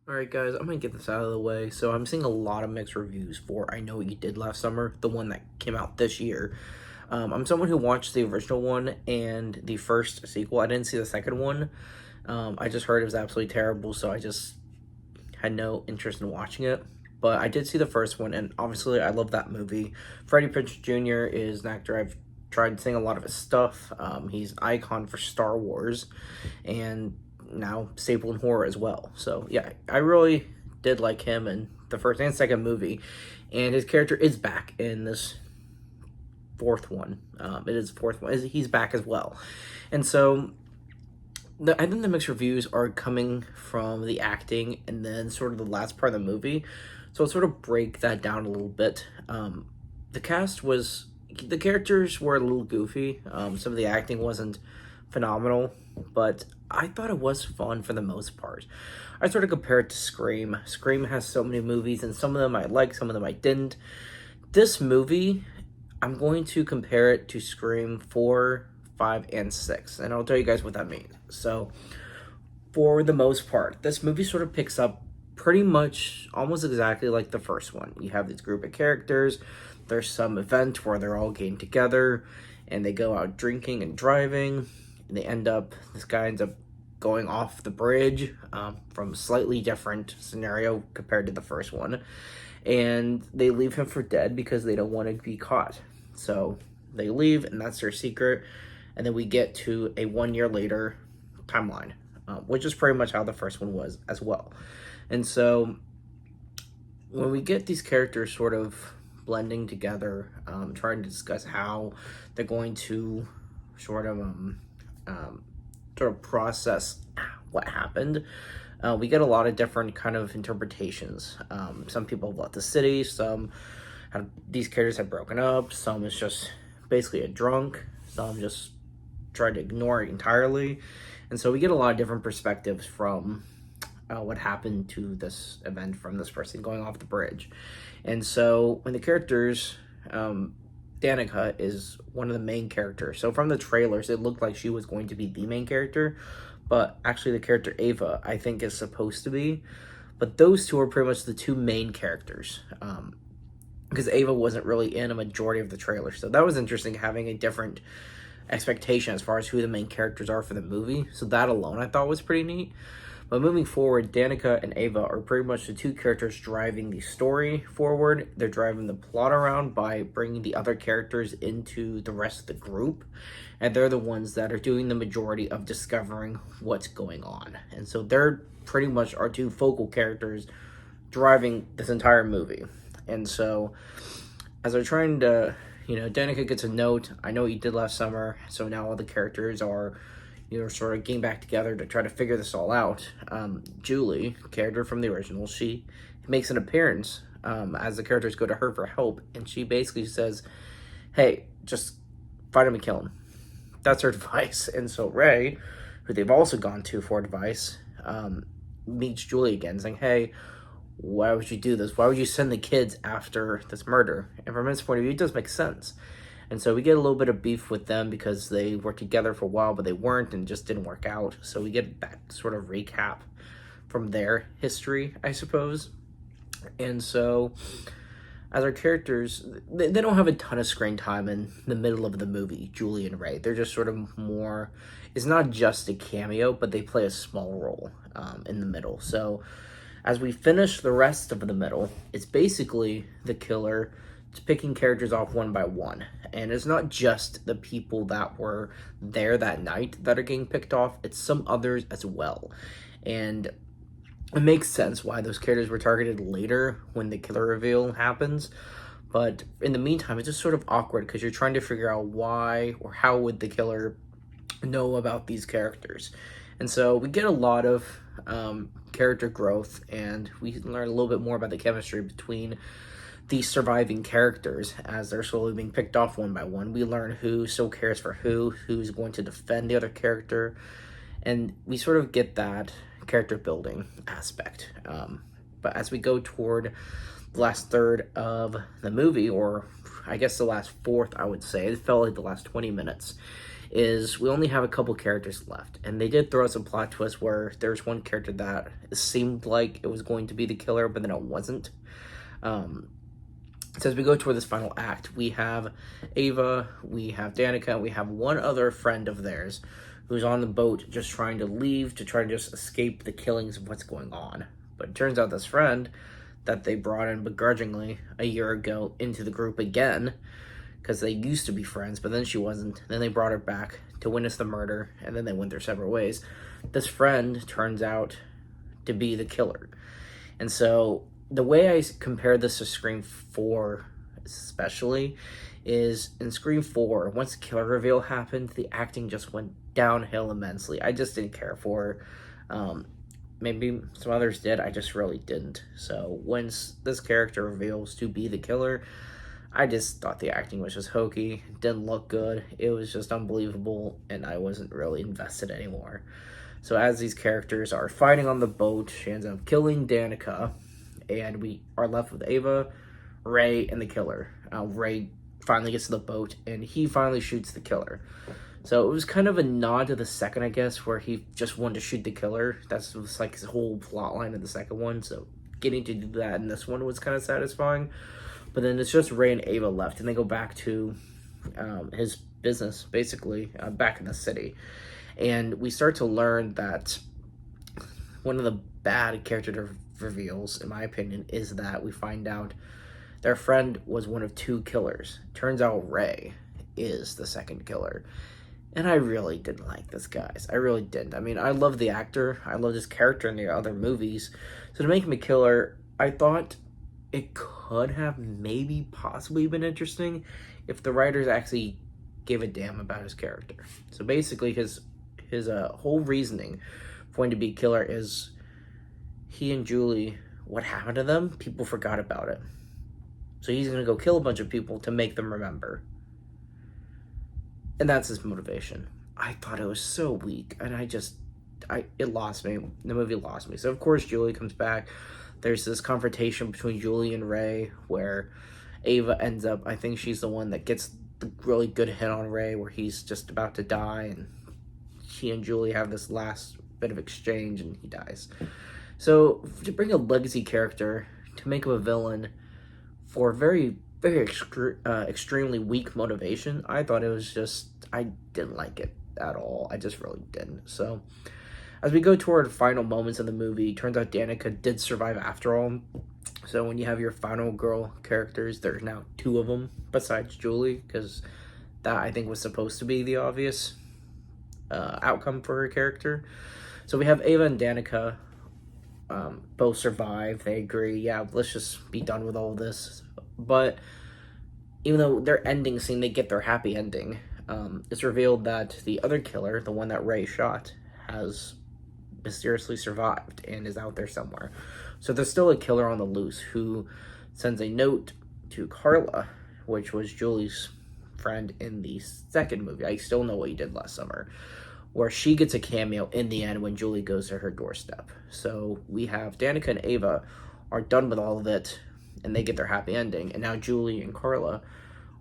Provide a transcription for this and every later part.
Alright guys, I'm gonna get this out of the way. So I'm seeing a lot of mixed reviews for I Know What You Did Last Summer, the one that came out this year. I'm someone who watched the original one and the first sequel. I didn't see the second one. I just heard it was absolutely terrible, so I just had no interest in watching it. But I did see the first one, and obviously I love that movie. Freddie Prinze Jr. is an actor I've tried seeing a lot of his stuff. He's an icon for Star Wars, and now staple in horror as well. So yeah, I really did like him in the first and second movie, and his character is back in this fourth one. It is fourth one. He's back as well, and so I think the mixed reviews are coming from the acting and then sort of the last part of the movie. So I'll sort of break that down a little bit. The cast was the characters were a little goofy. Some of the acting wasn't phenomenal, but I thought it was fun for the most part. I sort of compare it to Scream. Scream has so many movies, and some of them I liked, some of them I didn't. This movie, I'm going to compare it to Scream 4, 5, and 6, and I'll tell you guys what that means. So, for the most part, this movie sort of picks up pretty much almost exactly like the first one. You have this group of characters, there's some event where they're all getting together, and they go out drinking and driving, and this guy ends up going off the bridge from a slightly different scenario compared to the first one, and they leave him for dead because they don't want to be caught. So they leave, and that's their secret. And then we get to a 1 year later timeline, which is pretty much how the first one was as well. And so when we get these characters sort of blending together, trying to discuss how they're going to sort of process what happened. We get a lot of different kind of interpretations. Some people have left the city. These characters have broken up. Some is just basically a drunk. Some just tried to ignore it entirely. And so we get a lot of different perspectives from what happened to this event from this person going off the bridge. And so when the characters, Danica is one of the main characters. So from the trailers, it looked like she was going to be the main character, but actually the character Ava, I think, is supposed to be. But those two are pretty much the two main characters, because Ava wasn't really in a majority of the trailers. So that was interesting, having a different expectation as far as who the main characters are for the movie. So that alone I thought was pretty neat. But moving forward, Danica and Ava are pretty much the two characters driving the story forward. They're driving the plot around by bringing the other characters into the rest of the group. And they're the ones that are doing the majority of discovering what's going on. And so they're pretty much our two focal characters driving this entire movie. And so as they're trying to, Danica gets a note, I know what you did last summer. So now all the characters are sort of getting back together to try to figure this all out. Julie, character from the original, she makes an appearance as the characters go to her for help, and she basically says, hey, just find him and kill him. That's her advice. And so Ray, who they've also gone to for advice, meets Julie again, saying, hey, why would you do this? Why would you send the kids after this murder? And from his point of view, it does make sense. And so we get a little bit of beef with them because they were together for a while, but they weren't and just didn't work out. So we get that sort of recap from their history, I suppose. And so as our characters, they don't have a ton of screen time in the middle of the movie, Julie and Ray. They're just sort of more, it's not just a cameo, but they play a small role in the middle. So as we finish the rest of the middle, it's basically the killer picking characters off one by one. And it's not just the people that were there that night that are getting picked off, it's some others as well. And it makes sense why those characters were targeted later when the killer reveal happens. But in the meantime, it's just sort of awkward because you're trying to figure out why or how would the killer know about these characters. And so we get a lot of character growth, and we learn a little bit more about the chemistry between these surviving characters as they're slowly being picked off one by one. We learn who still cares for who's going to defend the other character, and we sort of get that character building aspect. But as we go toward the last third of the movie, or I guess the last fourth, I would say, it felt like the last 20 minutes, is we only have a couple characters left, and they did throw us a plot twist where there's one character that seemed like it was going to be the killer, but then it wasn't. So as we go toward this final act, we have Ava, we have Danica, and we have one other friend of theirs who's on the boat just trying to leave to try to just escape the killings of what's going on. But it turns out this friend that they brought in begrudgingly a year ago into the group again, because they used to be friends, but then she wasn't. Then they brought her back to witness the murder, and then they went their separate ways. This friend turns out to be the killer. And so the way I compare this to Scream 4 especially is in Scream 4, once the killer reveal happened, the acting just went downhill immensely. I just didn't care for it. Maybe some others did, I just really didn't. So when this character reveals to be the killer, I just thought the acting was just hokey, didn't look good, it was just unbelievable, and I wasn't really invested anymore. So as these characters are fighting on the boat, she ends up killing Danica, and we are left with Ava, Ray, and the killer. Ray finally gets to the boat, and he finally shoots the killer. So it was kind of a nod to the second, I guess, where he just wanted to shoot the killer. That's was like his whole plot line in the second one, so getting to do that in this one was kind of satisfying. But then it's just Ray and Ava left, and they go back to his business, basically, back in the city. And we start to learn that one of the bad character reveals, in my opinion, is that we find out their friend was one of two killers. Turns out Ray is the second killer. And I really didn't like this, guys. I really didn't. I mean, I love the actor. I love his character in the other movies. So to make him a killer, I thought it could have maybe possibly been interesting if the writers actually gave a damn about his character. So basically his whole reasoning for him to be a killer is he and Julie, what happened to them, people forgot about it. So he's gonna go kill a bunch of people to make them remember. And that's his motivation. I thought it was so weak, and it lost me. The movie lost me. So of course Julie comes back. There's this confrontation between Julie and Ray where Ava ends up, I think she's the one that gets the really good hit on Ray where he's just about to die, and she and Julie have this last bit of exchange and he dies. So to bring a legacy character, to make him a villain for a very, very extremely weak motivation, I thought it was just, I didn't like it at all. I just really didn't. So as we go toward final moments of the movie, turns out Danica did survive after all. So when you have your final girl characters, there's now two of them besides Julie, because that I think was supposed to be the obvious outcome for her character. So we have Ava and Danica both survive. They agree, yeah, let's just be done with all this. But even though their ending scene, they get their happy ending, it's revealed that the other killer, the one that Ray shot, has mysteriously survived and is out there somewhere. So there's still a killer on the loose who sends a note to Carla, which was Julie's friend in the second movie. I still know what you did last summer, where she gets a cameo in the end when Julie goes to her doorstep. So we have Danica and Ava are done with all of it, and they get their happy ending, and now Julie and Carla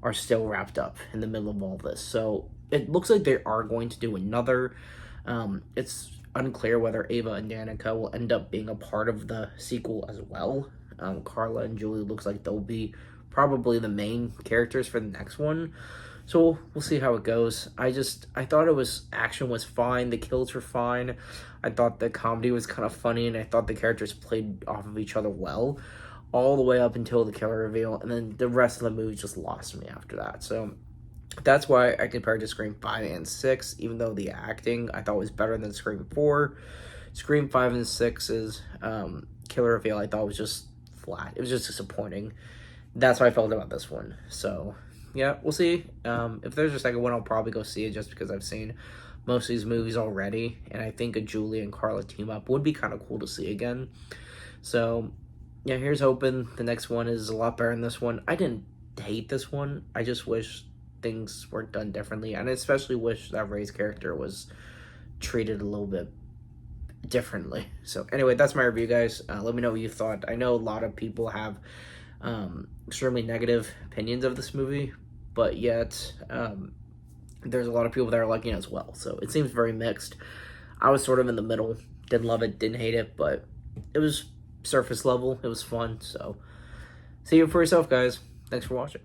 are still wrapped up in the middle of all this. So it looks like they are going to do another. It's unclear whether Ava and Danica will end up being a part of the sequel as well. Carla and Julie looks like they'll be probably the main characters for the next one. So we'll see how it goes. I thought action was fine, the kills were fine. I thought the comedy was kind of funny, and I thought the characters played off of each other well, all the way up until the killer reveal, and then the rest of the movie just lost me after that. So that's why I compared to Scream 5 and 6, even though the acting I thought was better than Scream 4. Scream 5 and 6's killer reveal I thought was just flat. It was just disappointing. That's how I felt about this one. So yeah, we'll see. If there's a second one, I'll probably go see it just because I've seen most of these movies already, and I think a Julie and Carla team up would be kind of cool to see again. So yeah, here's hoping the next one is a lot better than this one. I didn't hate this one. I just wish things were done differently, and I especially wish that Ray's character was treated a little bit differently. So anyway, that's my review, guys. Let me know what you thought. I know a lot of people have extremely negative opinions of this movie, but yet there's a lot of people that are liking it as well. So it seems very mixed. I was sort of in the middle. Didn't love it, didn't hate it, but it was surface level. It was fun. So see it for yourself, guys. Thanks for watching.